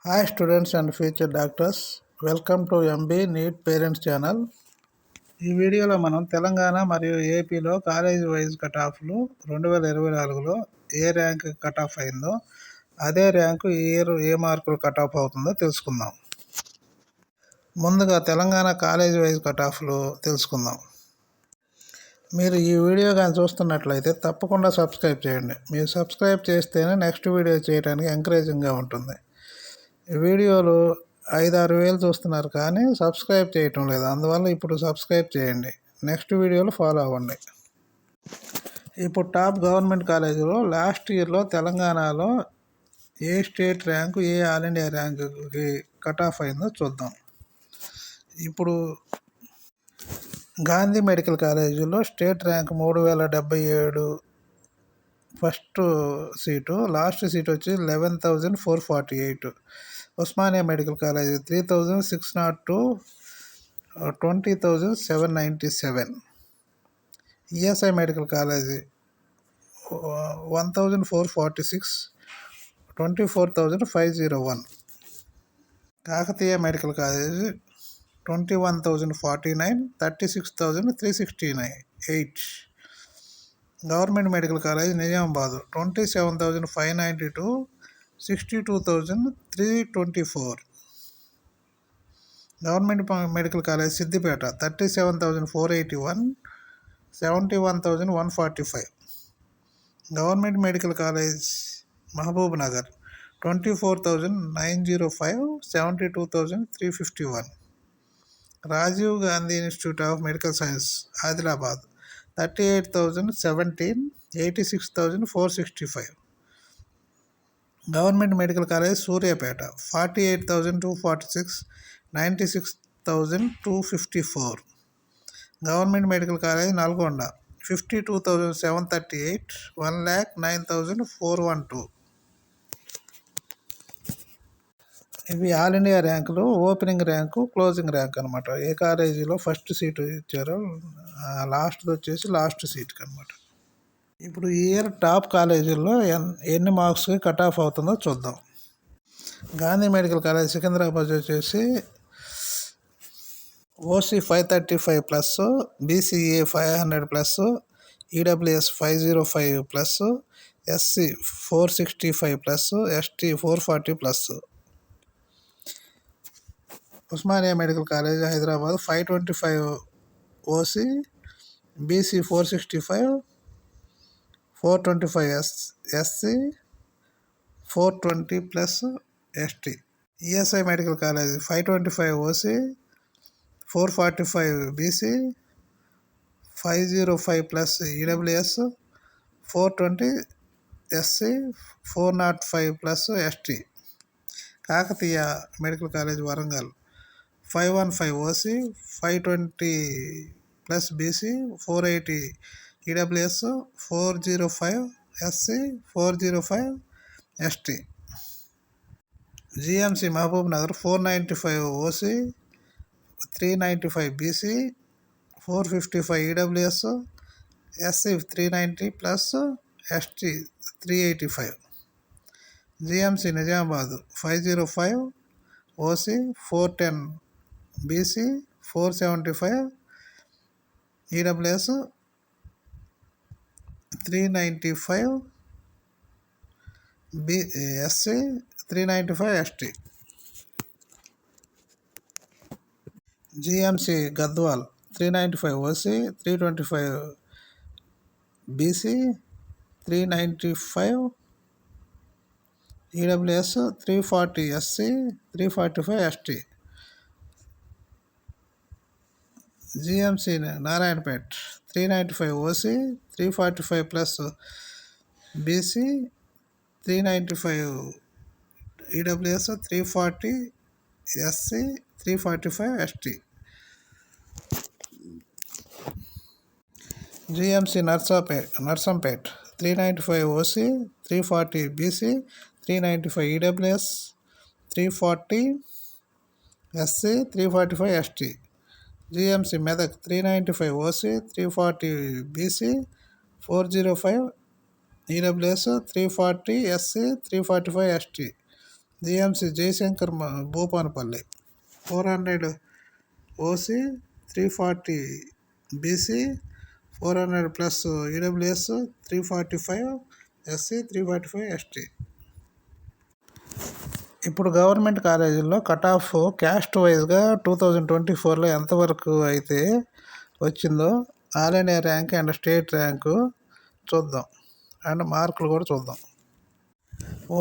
Hi students and future doctors, welcome to MB NEET Parents channel. ఈ వీడియోలో మనం తెలంగాణ మరియు ఏపీలో కాలేజ్ వైజ్ కట్ ఆఫ్లు 2024లో ఏ ర్యాంక్ కట్ ఆఫ్ అయిందో అదే ర్యాంకు ఈ ఇయర్ ఏ మార్కులు కట్ ఆఫ్ అవుతుందో తెలుసుకుందాం. ముందుగా తెలంగాణ కాలేజ్ వైజ్ కట్ ఆఫ్లు తెలుసుకుందాం. మీరు ఈ వీడియో కానీ చూస్తున్నట్లయితే తప్పకుండా సబ్స్క్రైబ్ చేయండి. మీరు సబ్స్క్రైబ్ చేస్తేనే నెక్స్ట్ వీడియో చేయడానికి ఎంకరేజింగ్గా ఉంటుంది. ఈ వీడియోలు 5-6 వేలు చూస్తున్నారు కానీ సబ్స్క్రైబ్ చేయటం లేదు. అందువల్ల ఇప్పుడు సబ్స్క్రైబ్ చేయండి. నెక్స్ట్ వీడియోలు ఫాలో అవ్వండి. ఇప్పుడు టాప్ గవర్నమెంట్ కాలేజీలో లాస్ట్ ఇయర్లో తెలంగాణలో ఏ స్టేట్ ర్యాంకు ఏ ఆల్ ఇండియా ర్యాంకుకి కట్ ఆఫ్ అయిందో చూద్దాం. ఇప్పుడు గాంధీ మెడికల్ కాలేజీలో state rank 3077 first seat, last seat వచ్చి 11,448. Osmania medical college 3,602, 20,797. ESI medical college 1,446, 24,501. Kakatiya medical college 21,049, 36,368. Government medical college Nizamabad 27,592, 62,324. Government medical college Siddipet 37,481, 71,145. Government medical college Mahabubnagar 24,905, 72,351. Rajiv Gandhi institute of medical science Adilabad 38,017, 86,465. Government medical college Suryapet 48,246, 96,254. Government medical college Nalgonda 52,738, 1,09,412. ఇవి all India ర్యాంకులు. Opening rank, closing rank అనమాట. ఏ కాలేజీలో first seat ఇచ్చారో లాస్ట్ది వచ్చేసి last సీట్కి అనమాట. ఇప్పుడు ఈ year top కాలేజీల్లో ఎన్ని మార్క్స్కి కట్ ఆఫ్ అవుతుందో చూద్దాం. గాంధీ మెడికల్ కాలేజ్ సికింద్రాబాద్ వచ్చేసి OC 535 plus, BCA 500 plus, EWS 505 plus, SC 465 plus, ST 440 plus. Osmania medical college Hyderabad 525 OC, BC 465, 425 SC, 420 plus ST. ESI medical college 525 OC, 445 BC, 505 plus EWS, 420 SC, 405 plus ST. Kakatiya medical college Warangal 515 OC, 520 plus BC, 480 EWS, 405 SC, 405 ST. GMC Mahabubnagar 495 OC, 395 BC, 455 EWS, SC 390 plus, ST 385. GMC Nizamabad 505 OC, 410 BC, 475 EWS, 395 SC, 395 ST. GMC Gadwal 395 OC, 325 BC, 395 EWS, 340 SC, 345 ST. GMC Narayanpet 395 OC, 345 plus BC, 395 EWS, 340 SC, 345 ST. GMC Narsampet 395 OC, 340 BC, 395 EWS, 340 SC, 345 ST. GMC Medak 395 OC, 340 BC, 405 EWS, 340 SC, 345 ST. GMC Jayashankar భూపానపల్లి 400 OC, 340 BC, 400 plus EWS, 345 SC, 345 ST. ఇప్పుడు government కాలేజీల్లో cut off caste వైజ్గా 2024లో ఎంతవరకు అయితే వచ్చిందో all India rank and state rank చూద్దాం, and మార్కులు కూడా చూద్దాం.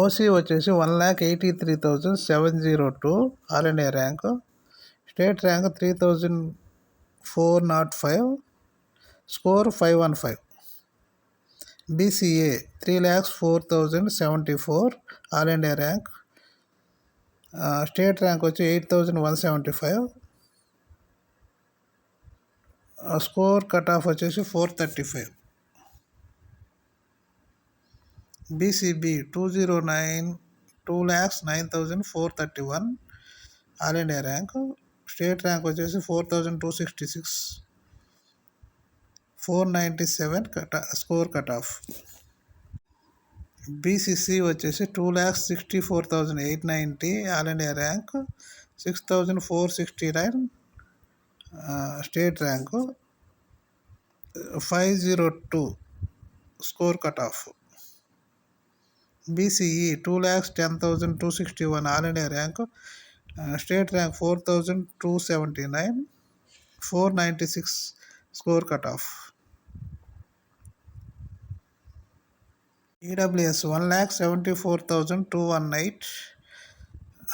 ఓసీ వచ్చేసి 1,83,702 all India rank. State rank 3,405, score 515. BCA 3,04,074 all India rank. State rank వచ్చి 8,175. స్కోర్ కట్ ఆఫ్ వచ్చేసి 435. BCB 2,09,431 all India rank. State rank వచ్చేసి 4,266, 497 స్కోర్ కట్ ఆఫ్. బీసీసీ వచ్చేసి 2,64,890 all India rank. 6,469 state rank. 502 score cut off. BCE 2,10,261 all India rank. State rank 4,279, 496 score cut off. EWS 1,74,218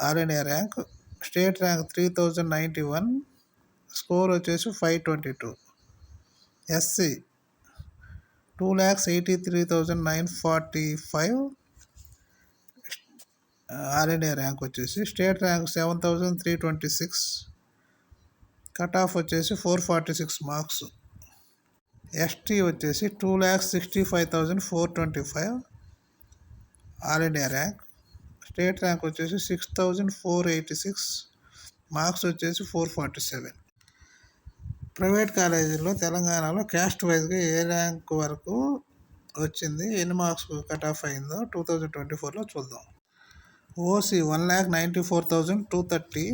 all India rank. State rank 3,091, score వచ్చేసి 522. SC 2,83,945 all India rank వచ్చేసి. State rank 7,326, cut off వచ్చేసి 446 marks. ST వచ్చేసి 2,65,425 all India rank. State rank వచ్చేసి 6,486, marks వచ్చేసి 447. Private కాలేజీల్లో తెలంగాణలో caste వైజ్గా ఏ rank వరకు వచ్చింది, ఎన్ని మార్క్స్ కట్ ఆఫ్ అయిందో 2024లో చూద్దాం. OC 1,94,230,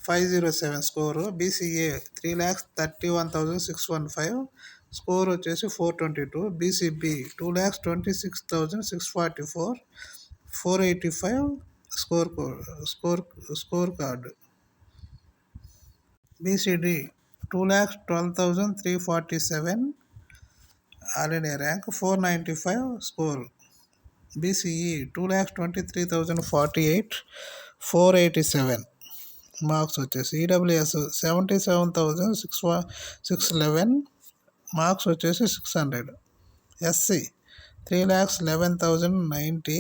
507 score. బీసీఏ 3,31,615, స్కోర్ వచ్చేసి 422. BCB 2,26,644, 485 score card. BCD 2,12,347 all India rank. 495 score. BCE 2,23,048, 487 marks వచ్చేసి. ఈడబ్ల్యూఎస్ 77,611, మార్క్స్ వచ్చేసి 600. SC 3,11,090,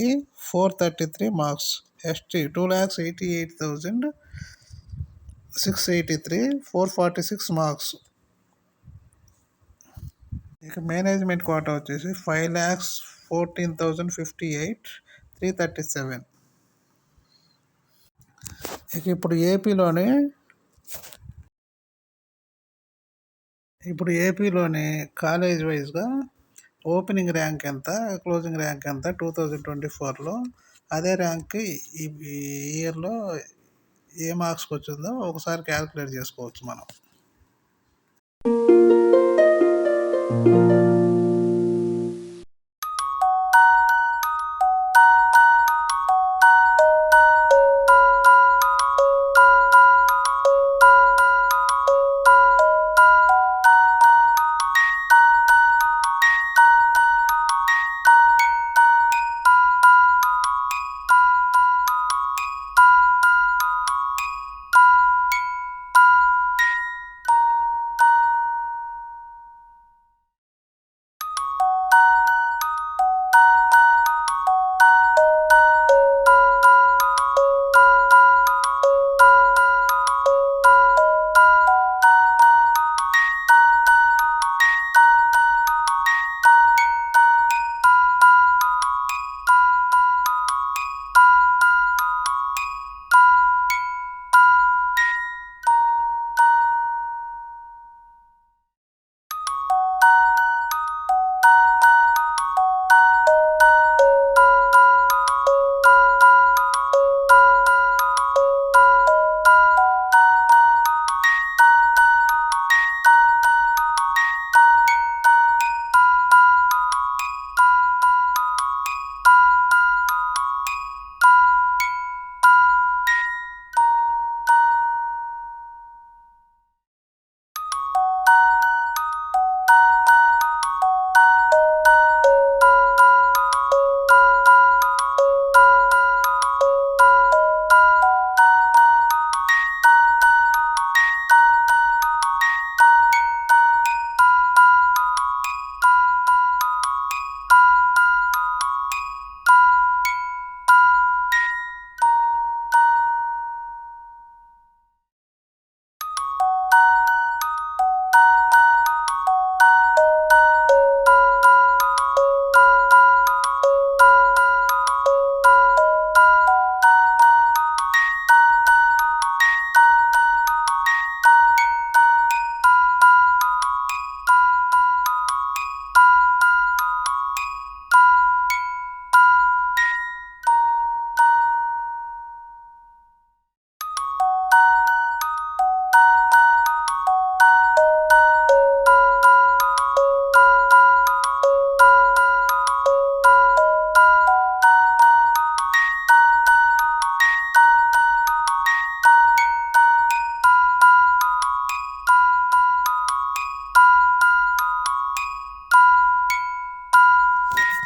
433 marks. ST 2,88,683, 446 marks. ఇక మేనేజ్మెంట్ కోటా వచ్చేసి 5,14,058, 337. ఇక ఇప్పుడు ఏపీలోని కాలేజ్ వైజ్గా ఓపెనింగ్ ర్యాంక్ ఎంత, క్లోజింగ్ ర్యాంక్ ఎంత 2024లో, అదే ర్యాంక్ ఈ ఇయర్లో ఏ మార్క్స్కి వచ్చిందో ఒకసారి క్యాలిక్యులేట్ చేసుకోవచ్చు మనం.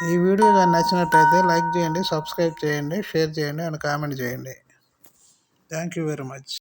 ఈ వీడియో కానీ నచ్చినట్టయితే లైక్ చేయండి, సబ్స్క్రైబ్ చేయండి, షేర్ చేయండి అండ్ కామెంట్ చేయండి. Thank you very much.